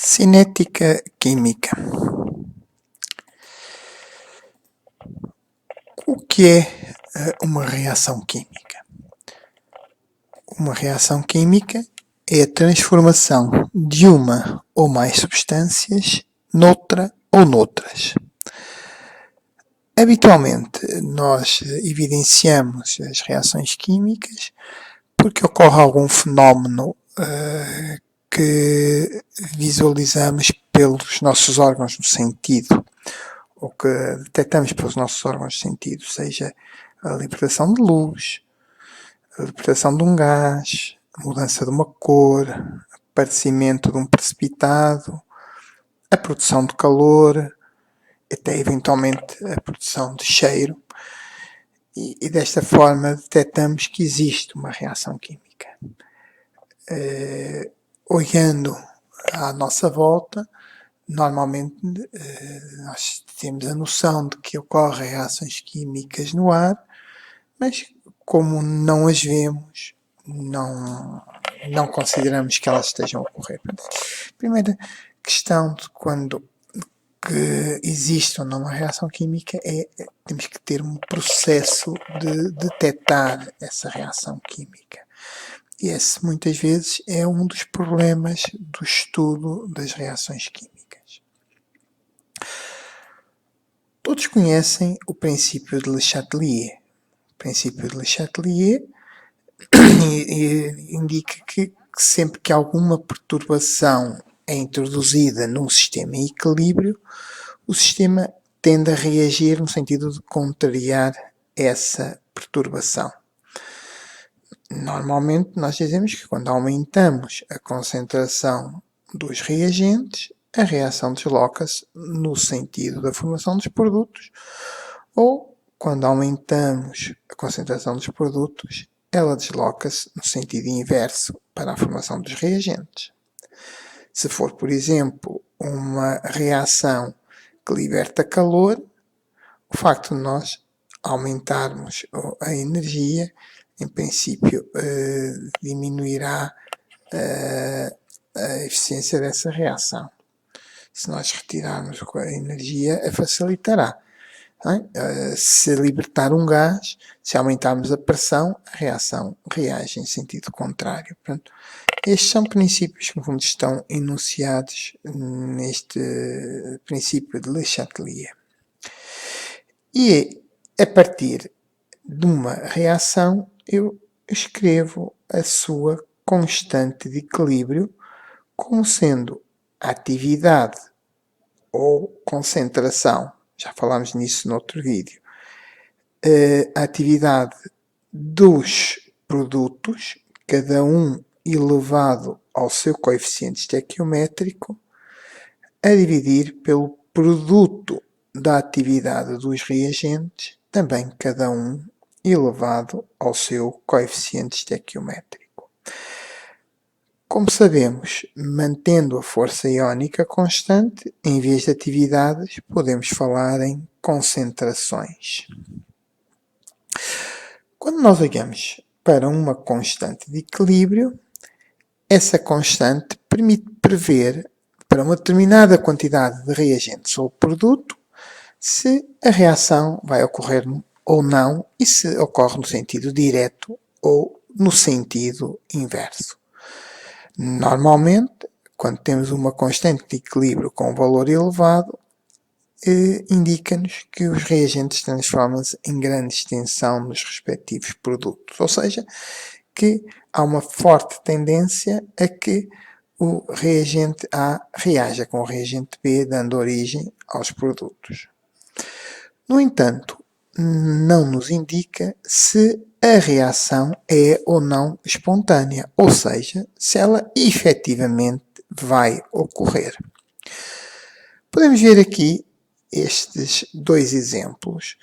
Cinética química. O que é uma reação química? Uma reação química é a transformação de uma ou mais substâncias noutra ou noutras. Habitualmente, nós evidenciamos as reações químicas porque ocorre algum fenómeno que visualizamos pelos nossos órgãos do sentido, ou que detectamos pelos nossos órgãos de sentido, seja a libertação de luz, a libertação de um gás, a mudança de uma cor, aparecimento de um precipitado, a produção de calor, até eventualmente a produção de cheiro, e desta forma detectamos que existe uma reação química. Olhando à nossa volta, normalmente nós temos a noção de que ocorrem reações químicas no ar, mas como não as vemos, não consideramos que elas estejam a ocorrer. A primeira questão de quando que existe ou não uma reação química é temos que ter um processo de detectar essa reação química. E esse muitas vezes é um dos problemas do estudo das reações químicas. Todos conhecem o princípio de Le Chatelier. O princípio de Le Chatelier indica que sempre que alguma perturbação é introduzida num sistema em equilíbrio, o sistema tende a reagir no sentido de contrariar essa perturbação. Normalmente nós dizemos que quando aumentamos a concentração dos reagentes, a reação desloca-se no sentido da formação dos produtos, ou quando aumentamos a concentração dos produtos, ela desloca-se no sentido inverso para a formação dos reagentes. Se for, por exemplo, uma reação que liberta calor, o facto de nós aumentarmos a energia, em princípio, diminuirá a eficiência dessa reação. Se nós retirarmos a energia, a facilitará. Se libertar um gás, se aumentarmos a pressão, a reação reage em sentido contrário. Portanto, estes são princípios que, no fundo, estão enunciados neste princípio de Le Chatelier. E a partir de uma reação, eu escrevo a sua constante de equilíbrio como sendo a atividade ou concentração, já falámos nisso noutro vídeo, a atividade dos produtos, cada um elevado ao seu coeficiente estequiométrico, a dividir pelo produto da atividade dos reagentes, também cada um elevado ao seu coeficiente estequiométrico. Como sabemos, mantendo a força iónica constante, em vez de atividades, podemos falar em concentrações. Quando nós olhamos para uma constante de equilíbrio, essa constante permite prever, para uma determinada quantidade de reagentes ou produto, se a reação vai ocorrer ou não e se ocorre no sentido direto ou no sentido inverso. Normalmente, quando temos uma constante de equilíbrio com um valor elevado, indica-nos que os reagentes transformam-se em grande extensão nos respectivos produtos. Ou seja, que há uma forte tendência a que o reagente A reaja com o reagente B, dando origem aos produtos. No entanto, não nos indica se a reação é ou não espontânea, ou seja, se ela efetivamente vai ocorrer. Podemos ver aqui estes dois exemplos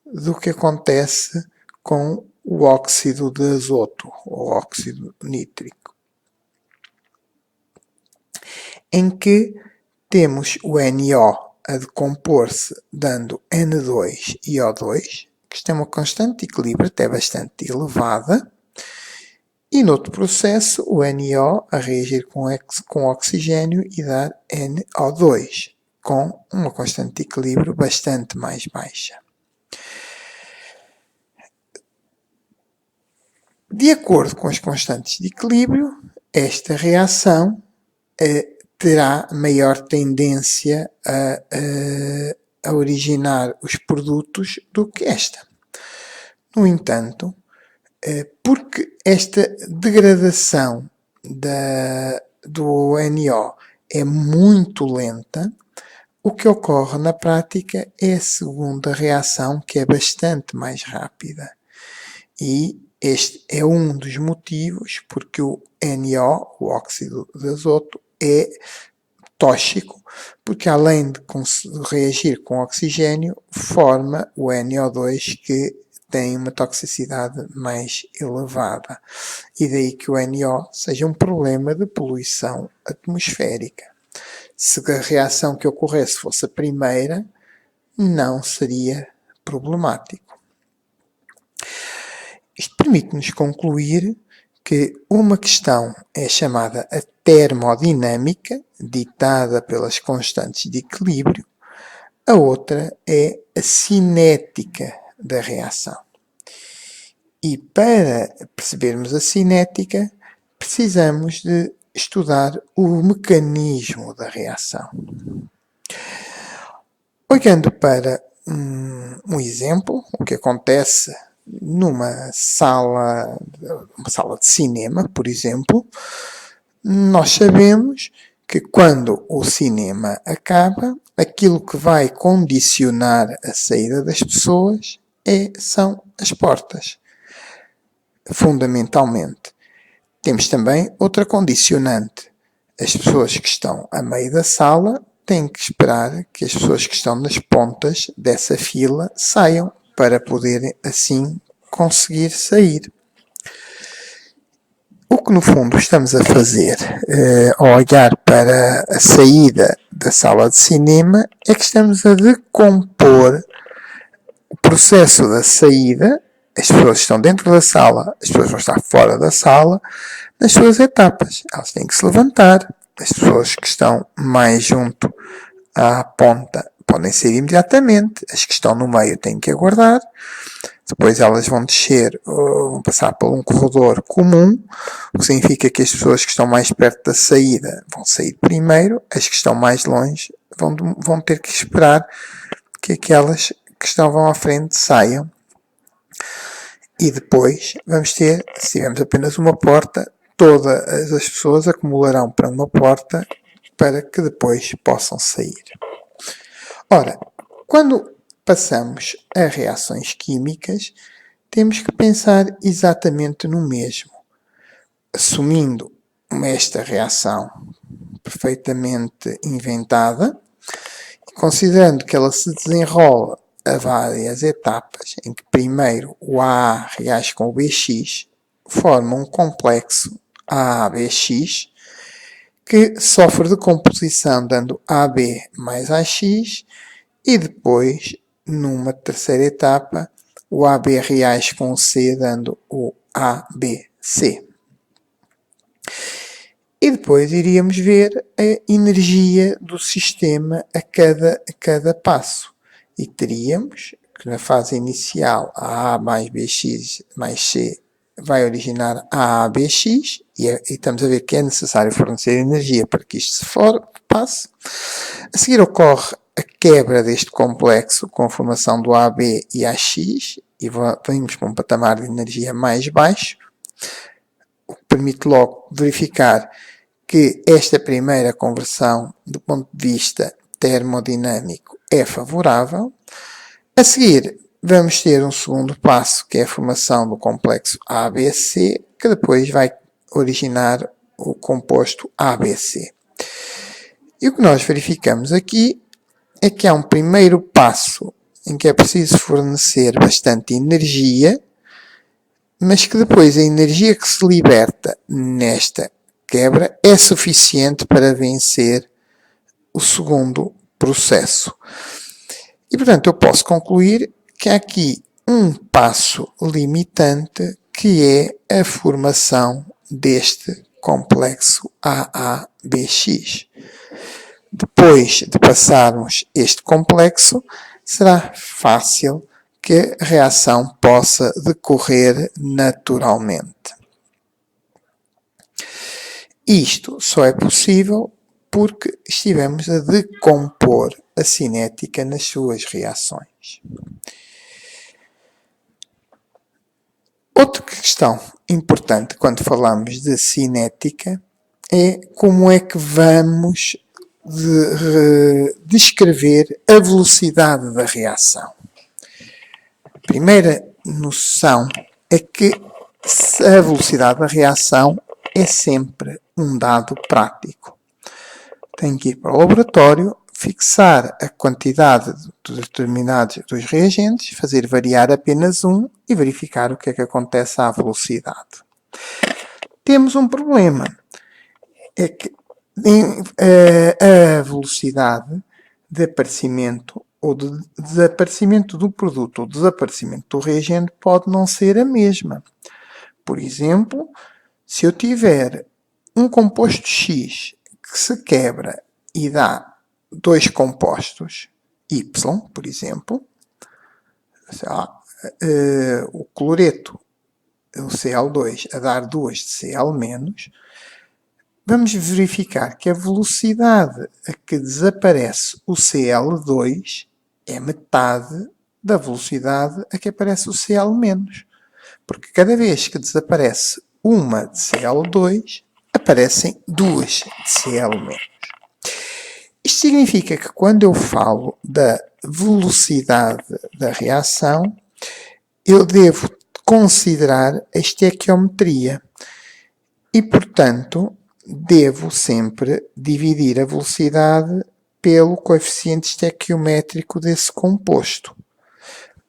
do que acontece com o óxido de azoto, ou óxido nítrico, em que temos o NO a decompor-se dando N2 e O2, que tem uma constante de equilíbrio até bastante elevada, E noutro processo, o NO a reagir com oxigênio e dar NO2, com uma constante de equilíbrio bastante mais baixa. De acordo com as constantes de equilíbrio, esta reação terá maior tendência a originar os produtos do que esta. No entanto, porque esta degradação do NO é muito lenta, o que ocorre na prática é a segunda reação, que é bastante mais rápida. E este é um dos motivos porque o NO, o óxido de azoto, é tóxico, porque além de reagir com oxigênio, forma o NO2, que tem uma toxicidade mais elevada. E daí que o NO seja um problema de poluição atmosférica. Se a reação que ocorresse fosse a primeira, não seria problemático. Isto permite-nos concluir que uma questão é chamada a termodinâmica, ditada pelas constantes de equilíbrio, a outra é a cinética da reação. E para percebermos a cinética, precisamos de estudar o mecanismo da reação. Olhando para um exemplo, o que acontece numa sala de cinema, por exemplo, nós sabemos que quando o cinema acaba, aquilo que vai condicionar a saída das pessoas são as portas, fundamentalmente. Temos também outra condicionante. As pessoas que estão a meio da sala têm que esperar que as pessoas que estão nas pontas dessa fila saiam para poderem assim conseguir sair. O que no fundo estamos a fazer ao olhar para a saída da sala de cinema é que estamos a decompor o processo da saída. As pessoas estão dentro da sala, as pessoas vão estar fora da sala, nas suas etapas. Elas têm que se levantar. As pessoas que estão mais junto à ponta podem sair imediatamente. As que estão no meio têm que aguardar. Depois elas vão descer, vão passar por um corredor comum, o que significa que as pessoas que estão mais perto da saída vão sair primeiro, as que estão mais longe vão ter que esperar que aquelas que estavam à frente saiam. E depois vamos ter, se tivermos apenas uma porta, todas as pessoas acumularão para uma porta para que depois possam sair. Ora, quando passamos a reações químicas, temos que pensar exatamente no mesmo. Assumindo esta reação perfeitamente inventada, considerando que ela se desenrola a várias etapas, em que primeiro o AA reage com o BX, forma um complexo AABX, que sofre de composição dando AB mais AX, e depois, numa terceira etapa, o AB reage com o C, dando o ABC. E depois iríamos ver a energia do sistema a cada passo. E teríamos que na fase inicial a A mais BX mais C vai originar a ABX, e estamos a ver que é necessário fornecer energia para que isto se passe. A seguir ocorre a quebra deste complexo com a formação do AB e AX, e vamos para um patamar de energia mais baixo, o que permite logo verificar que esta primeira conversão, do ponto de vista termodinâmico, é favorável. A seguir, vamos ter um segundo passo, que é a formação do complexo ABC, que depois vai originar o composto ABC. E o que nós verificamos aqui é que há um primeiro passo em que é preciso fornecer bastante energia, mas que depois a energia que se liberta nesta quebra é suficiente para vencer o segundo processo. E, portanto, eu posso concluir que há aqui um passo limitante que é a formação deste complexo AABX. Depois de passarmos este complexo, será fácil que a reação possa decorrer naturalmente. Isto só é possível porque estivemos a decompor a cinética nas suas reações. Outra questão importante quando falamos de cinética é como é que vamos descrever a velocidade da reação. A primeira noção é que a velocidade da reação é sempre um dado prático. Tenho que ir para o laboratório, fixar a quantidade determinada dos reagentes, fazer variar apenas um e verificar o que é que acontece à velocidade. Temos um problema, é que a velocidade de aparecimento ou de desaparecimento do produto ou desaparecimento do reagente pode não ser a mesma. Por exemplo, se eu tiver um composto X que se quebra e dá dois compostos Y, por exemplo, sei lá, o cloreto, o Cl2, a dar 2 de Cl-, vamos verificar que a velocidade a que desaparece o Cl2 é metade da velocidade a que aparece o Cl-, porque cada vez que desaparece uma de Cl2, aparecem duas de Cl-. Isto significa que quando eu falo da velocidade da reação, eu devo considerar a estequiometria e, portanto, devo sempre dividir a velocidade pelo coeficiente estequiométrico desse composto.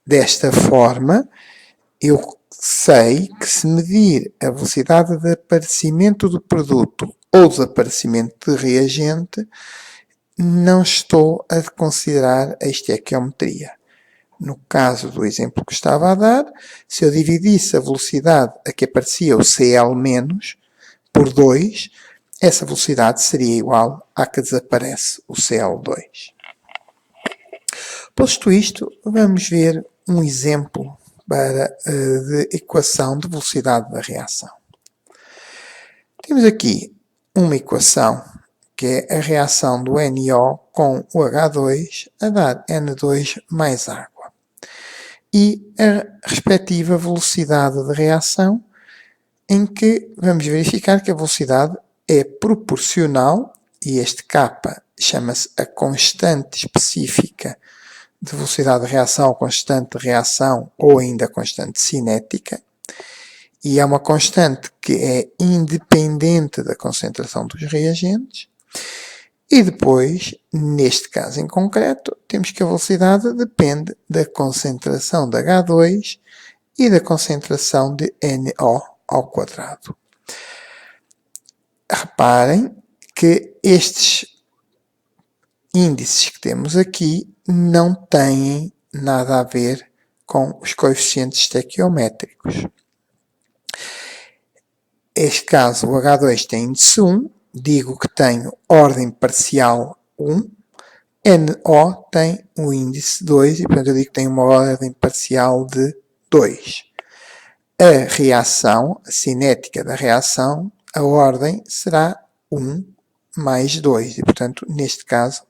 Desta forma, eu sei que se medir a velocidade de aparecimento do produto ou desaparecimento de reagente, não estou a considerar a estequiometria. No caso do exemplo que estava a dar, se eu dividisse a velocidade a que aparecia o Cl- por 2, essa velocidade seria igual à que desaparece o Cl2. Posto isto, vamos ver um exemplo de equação de velocidade da reação. Temos aqui uma equação que é a reação do NO com o H2 a dar N2 mais água. E a respectiva velocidade de reação, em que vamos verificar que a velocidade é proporcional, e este K chama-se a constante específica de velocidade de reação, constante de reação ou ainda constante cinética, e é uma constante que é independente da concentração dos reagentes. E depois, neste caso em concreto, temos que a velocidade depende da concentração de H2 e da concentração de NO ao quadrado. Reparem que estes índices que temos aqui não têm nada a ver com os coeficientes estequiométricos. Neste caso, o H2 tem índice 1, digo que tenho ordem parcial 1, NO tem o índice 2 e, portanto, eu digo que tenho uma ordem parcial de 2. A reação, a cinética da reação, a ordem será 1 mais 2 e, portanto, neste caso,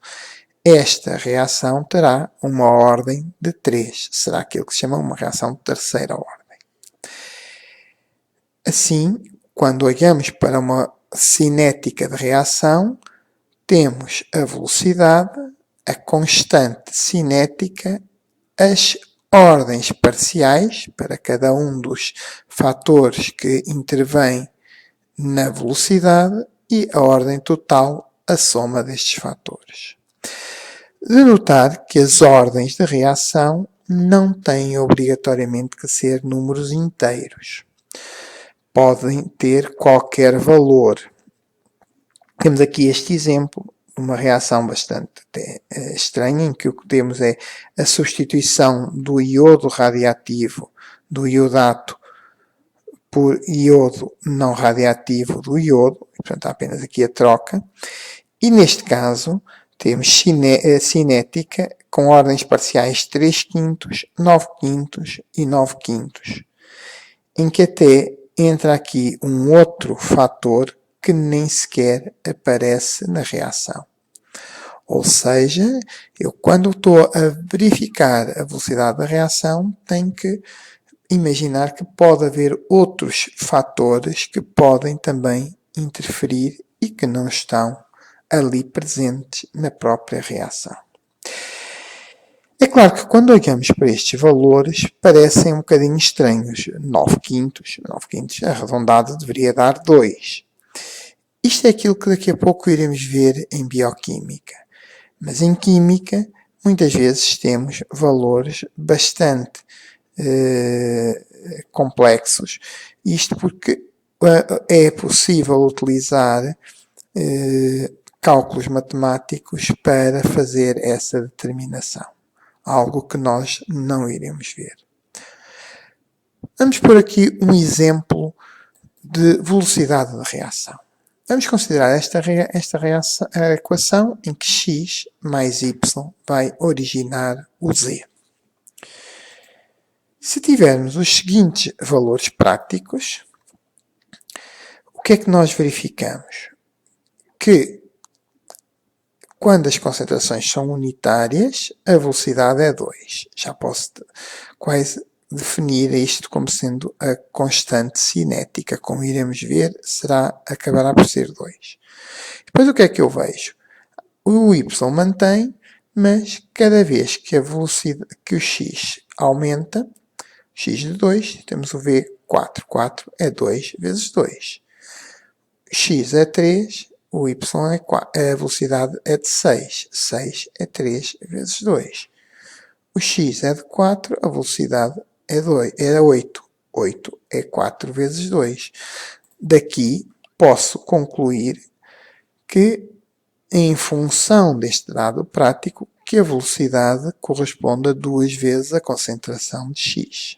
esta reação terá uma ordem de 3. Será aquilo que se chama uma reação de terceira ordem. Assim, quando olhamos para uma cinética de reação, temos a velocidade, a constante cinética, as ordens parciais para cada um dos fatores que intervêm na velocidade e a ordem total, a soma destes fatores. De notar que as ordens de reação não têm obrigatoriamente que ser números inteiros. Podem ter qualquer valor. Temos aqui este exemplo, uma reação bastante estranha, em que o que temos é a substituição do iodo radiativo do iodato por iodo não radioativo do iodo, portanto há apenas aqui a troca, e neste caso temos cinética com ordens parciais 3 quintos, 9 quintos e 9 quintos, em que até entra aqui um outro fator que nem sequer aparece na reação. Ou seja, eu quando estou a verificar a velocidade da reação, tenho que imaginar que pode haver outros fatores que podem também interferir e que não estão ali presentes na própria reação. É claro que quando olhamos para estes valores parecem um bocadinho estranhos. 9 quintos arredondado deveria dar 2. Isto é aquilo que daqui a pouco iremos ver em bioquímica. Mas em química, muitas vezes temos valores bastante complexos. Isto porque é possível utilizar cálculos matemáticos para fazer essa determinação. Algo que nós não iremos ver. Vamos pôr aqui um exemplo de velocidade de reação. Vamos considerar esta reação, a equação em que x mais y vai originar o z. Se tivermos os seguintes valores práticos, o que é que nós verificamos? Que quando as concentrações são unitárias, a velocidade é 2. Já posso quase definir isto como sendo a constante cinética. Como iremos ver, acabará por ser 2. Depois o que é que eu vejo? O y mantém, mas cada vez que a velocidade, que o x aumenta, x de 2, temos o v4. 4 é 2 vezes 2. X é 3, o y é 4, a velocidade é de 6. 6 é 3 vezes 2. O x é de 4, a velocidade é 8. 8 é 4 vezes 2. Daqui posso concluir que, em função deste dado prático, que a velocidade corresponde a 2 vezes a concentração de x.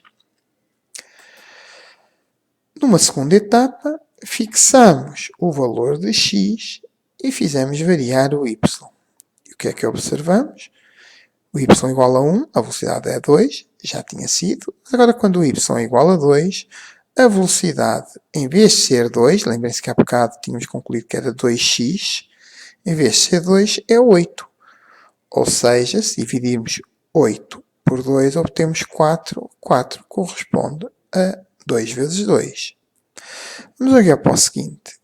Numa segunda etapa, fixamos o valor de x e fizemos variar o y. E o que é que observamos? O y igual a 1, a velocidade é 2, já tinha sido. Mas agora, quando o y é igual a 2, a velocidade, em vez de ser 2, lembrem-se que há bocado tínhamos concluído que era 2x, em vez de ser 2, é 8. Ou seja, se dividirmos 8 por 2, obtemos 4. 4 corresponde a 2 vezes 2. Vamos olhar para o seguinte.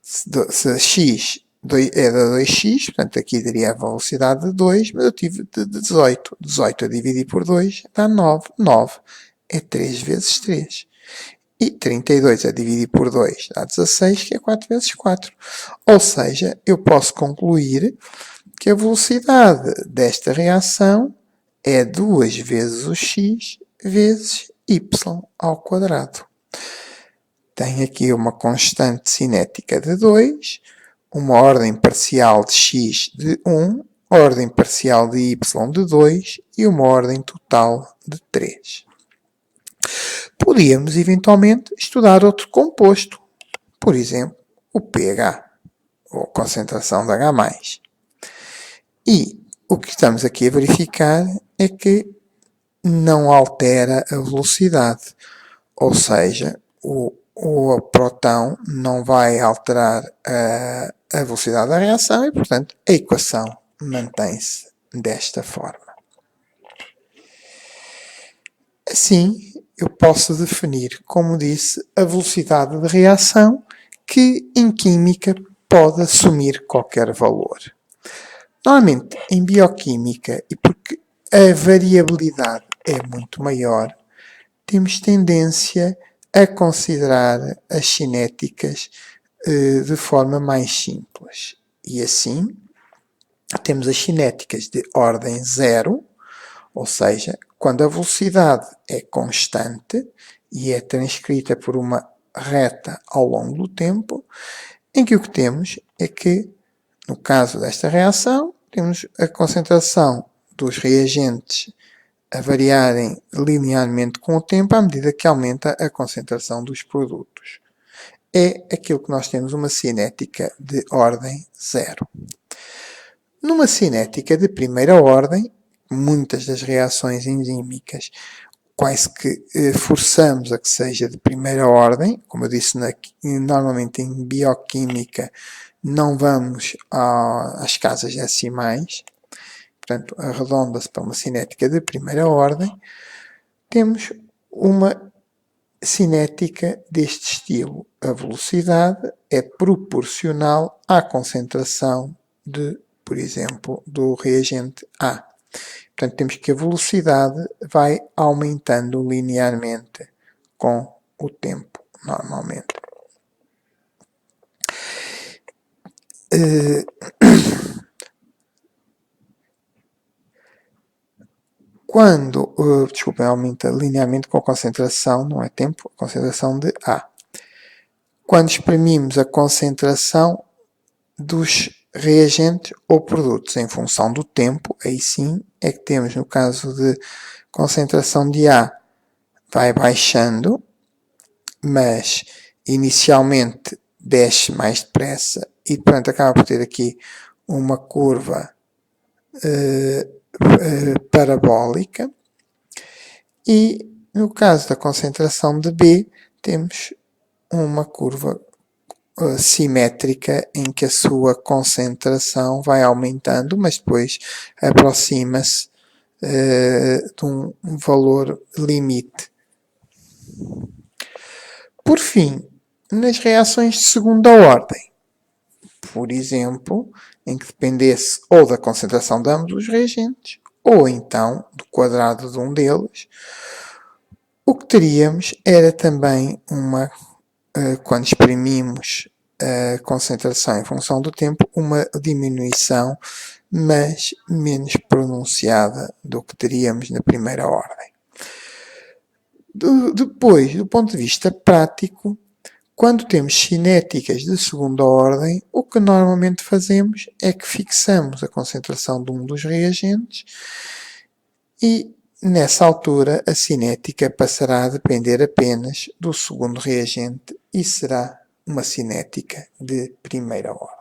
Se x é de 2x, portanto aqui daria a velocidade de 2, mas eu tive de 18. 18 a dividir por 2 dá 9. 9 é 3 vezes 3. E 32 a dividir por 2 dá 16, que é 4 vezes 4. Ou seja, eu posso concluir que a velocidade desta reação é 2 vezes o x vezes y ao quadrado. Tenho aqui uma constante cinética de 2, uma ordem parcial de x de 1, ordem parcial de y de 2 e uma ordem total de 3. Podíamos, eventualmente, estudar outro composto, por exemplo, o pH, ou concentração de H+. E o que estamos aqui a verificar é que não altera a velocidade, ou seja, o próton não vai alterar a velocidade da reação e, portanto, a equação mantém-se desta forma. Assim, eu posso definir, como disse, a velocidade de reação que, em química, pode assumir qualquer valor. Normalmente, em bioquímica, e porque a variabilidade é muito maior, temos tendência a considerar as cinéticas de forma mais simples. E assim, temos as cinéticas de ordem 0, ou seja, quando a velocidade é constante e é transcrita por uma reta ao longo do tempo, em que o que temos é que, no caso desta reação, temos a concentração dos reagentes a variarem linearmente com o tempo à medida que aumenta a concentração dos produtos. É aquilo que nós temos uma cinética de ordem zero. Numa cinética de primeira ordem, muitas das reações enzímicas quase que forçamos a que seja de primeira ordem, como eu disse, normalmente em bioquímica não vamos às casas decimais, portanto arredonda-se para uma cinética de primeira ordem, temos uma cinética deste estilo. A velocidade é proporcional à concentração de, por exemplo, do reagente A. Portanto, temos que a velocidade vai aumentando linearmente com o tempo, normalmente. Quando, desculpem, aumenta linearmente com a concentração, não é tempo, a concentração de A. Quando exprimimos a concentração dos reagentes ou produtos em função do tempo, aí sim é que temos, no caso de concentração de A, vai baixando, mas inicialmente desce mais depressa e, portanto, acaba por ter aqui uma curva parabólica. E, no caso da concentração de B, temos uma curva simétrica em que a sua concentração vai aumentando, mas depois aproxima-se de um valor limite. Por fim, nas reações de segunda ordem, por exemplo, em que dependesse ou da concentração de ambos os reagentes, ou então do quadrado de um deles, o que teríamos era também quando exprimimos a concentração em função do tempo, uma diminuição, mas menos pronunciada do que teríamos na primeira ordem. Depois, do ponto de vista prático, quando temos cinéticas de segunda ordem, o que normalmente fazemos é que fixamos a concentração de um dos reagentes e, nessa altura, a cinética passará a depender apenas do segundo reagente e será uma cinética de primeira ordem.